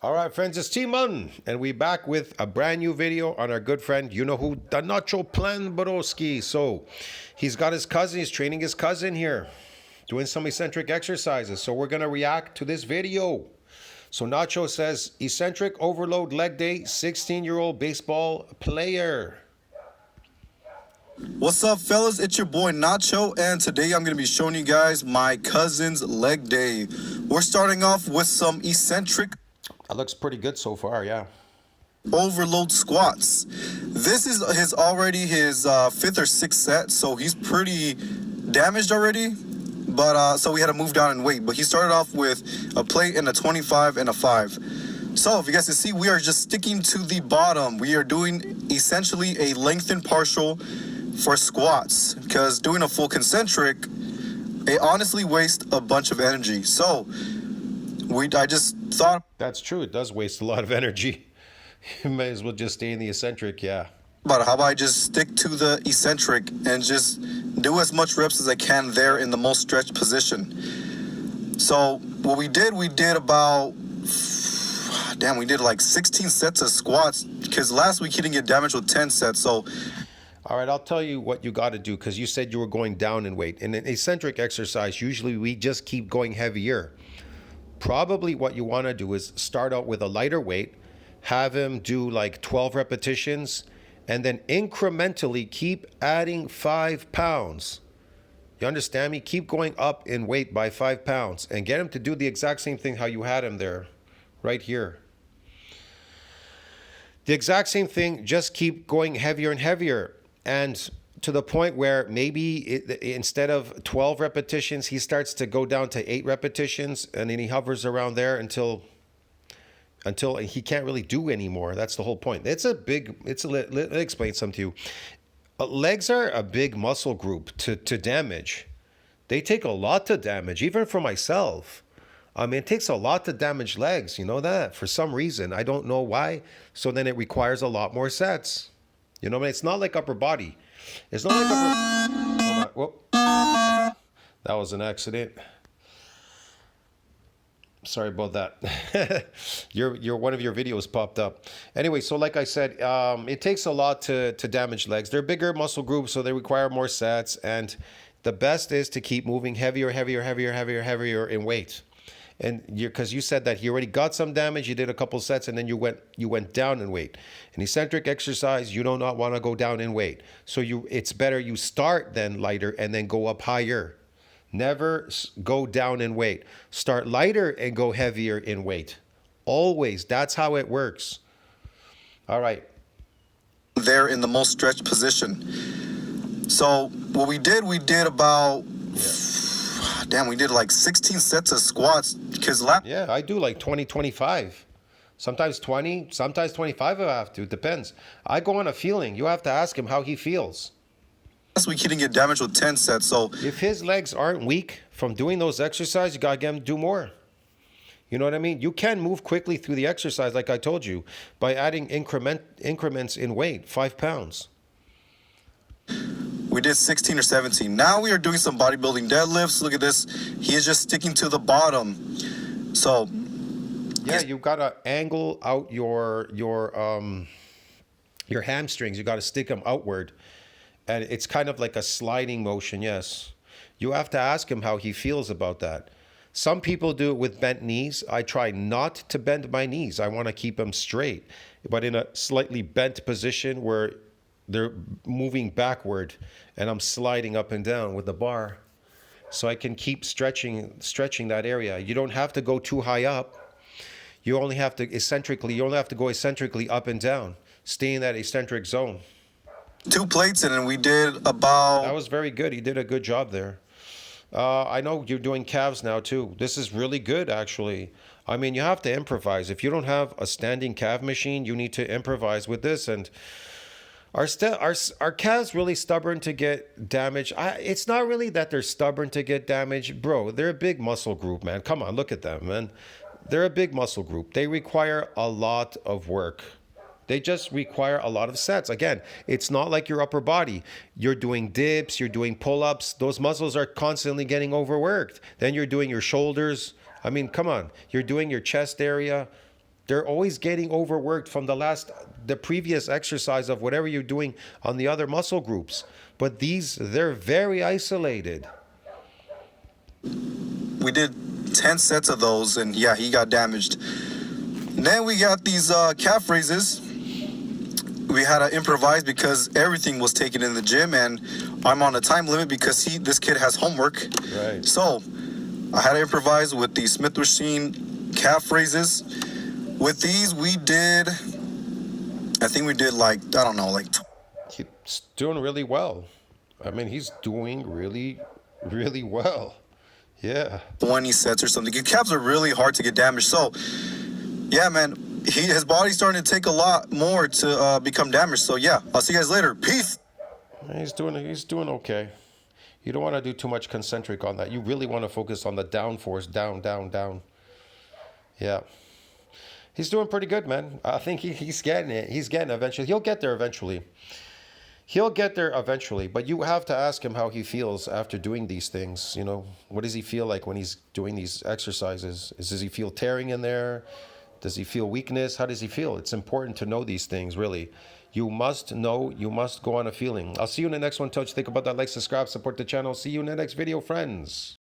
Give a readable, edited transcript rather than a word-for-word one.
All right, friends, it's T-Man, and we back with a brand new video on our good friend, you know who, the Nacho Plan Borowski. So he's got his cousin, he's training his cousin here, doing some eccentric exercises. So we're going to react to this video. So Nacho says, eccentric overload leg day, 16-year-old baseball player. What's up, fellas? It's your boy Nacho, and today I'm going to be showing you guys my cousin's leg day. We're starting off with some eccentric That looks pretty good so far, yeah. overload squats. This is already his fifth or sixth set, so he's pretty damaged already. But so we had to move down in weight. But he started off with a plate and a 25 and a 5. So if you guys can see, we are just sticking to the bottom. We are doing essentially a lengthened partial for squats, because doing a full concentric, it honestly wastes a bunch of energy. So I just thought, That's true, it does waste a lot of energy. You may as well just stay in the eccentric, yeah. but how about I just stick to the eccentric and just do as much reps as I can there in the most stretched position. So what we did about, we did like 16 sets of squats, because last week he didn't get damaged with 10 sets. So all right, I'll tell you what you got to do, because you said you were going down in weight. In an eccentric exercise, usually we just keep going heavier. Probably what you want to do is start out with a lighter weight, have him do like 12 repetitions, and then incrementally keep adding 5 pounds. You understand me? Keep going up in weight by 5 pounds and get him to do the exact same thing how you had him there, right here. The exact same thing, just keep going heavier and heavier. And to the point where maybe instead of 12 repetitions, he starts to go down to 8 repetitions, and then he hovers around there until he can't really do anymore. That's the whole point. Let me explain something to you. Legs are a big muscle group to damage. They take a lot to damage, even for myself. I mean, it takes a lot to damage legs, you know that? For some reason, I don't know why. So then it requires a lot more sets. You know what I mean? It's not like upper body. It's not like upper... Whoop. That was an accident. Sorry about that. Your one of your videos popped up. Anyway, so like I said, it takes a lot to damage legs. They're bigger muscle groups, so they require more sets. And the best is to keep moving heavier in weight. And because you said that he already got some damage, you did a couple sets, and then you went down in weight. An eccentric exercise, you do not want to go down in weight. So it's better you start then lighter and then go up higher. Never go down in weight. Start lighter and go heavier in weight. Always. That's how it works. All right. there in the most stretched position. So what we did about... we did like 16 sets of squats, because yeah, I do like 20, 25. Sometimes 20, sometimes 25 if I have to. It depends. I go on a feeling. You have to ask him how he feels. last week he didn't get damaged with 10 sets. So if his legs aren't weak from doing those exercises, you got to get him to do more. You know what I mean? You can move quickly through the exercise, like I told you, by adding increments in weight, 5 pounds. we did 16 or 17. Now we are doing some bodybuilding deadlifts. Look at this. He is just sticking to the bottom. So yeah, you've got to angle out your hamstrings. You got to stick them outward, and it's kind of like a sliding motion. Yes, you have to ask him how he feels about that. Some people do it with bent knees. I try not to bend my knees. I want to keep them straight, but in a slightly bent position where they're moving backward and I'm sliding up and down with the bar, so I can keep stretching that area. You don't have to go too high up. You only have to go eccentrically up and down. Stay in that eccentric zone. 2 plates, and then we did about... That was very good. He did a good job there. I know you're doing calves now too. This is really good, actually. I mean, you have to improvise. If you don't have a standing calf machine, you need to improvise with this. And are calves really stubborn to get damaged? It's not really that they're stubborn to get damaged, bro. They're a big muscle group, man. Come on, look at them, man. They're a big muscle group. They require a lot of work. They just require a lot of sets. Again, it's not like your upper body. You're doing dips, you're doing pull-ups. Those muscles are constantly getting overworked. Then you're doing your shoulders. I mean, come on. You're doing your chest area. They're always getting overworked from the previous exercise of whatever you're doing on the other muscle groups. But they're very isolated. We did 10 sets of those, and yeah, he got damaged. Then we got these calf raises. We had to improvise because everything was taken in the gym, and I'm on a time limit because this kid has homework. Right. So I had to improvise with the Smith machine calf raises. With these, I think we did like, I don't know, like. He's doing really well. I mean, he's doing really, really well. Yeah. 20 sets or something. Your calves are really hard to get damaged. So, yeah, man, his body's starting to take a lot more to become damaged. So, yeah, I'll see you guys later. Peace. He's doing okay. You don't want to do too much concentric on that. You really want to focus on the down force, down, down, down. Yeah. He's doing pretty good, man. I think he's getting it. He's getting it eventually. He'll get there eventually. But you have to ask him how he feels after doing these things. You know, what does he feel like when he's doing these exercises? Does he feel tearing in there? Does he feel weakness? How does he feel? It's important to know these things, really. You must know, you must go on a feeling. I'll see you in the next one. Touch. Think about that. Like, subscribe, support the channel. See you in the next video, friends.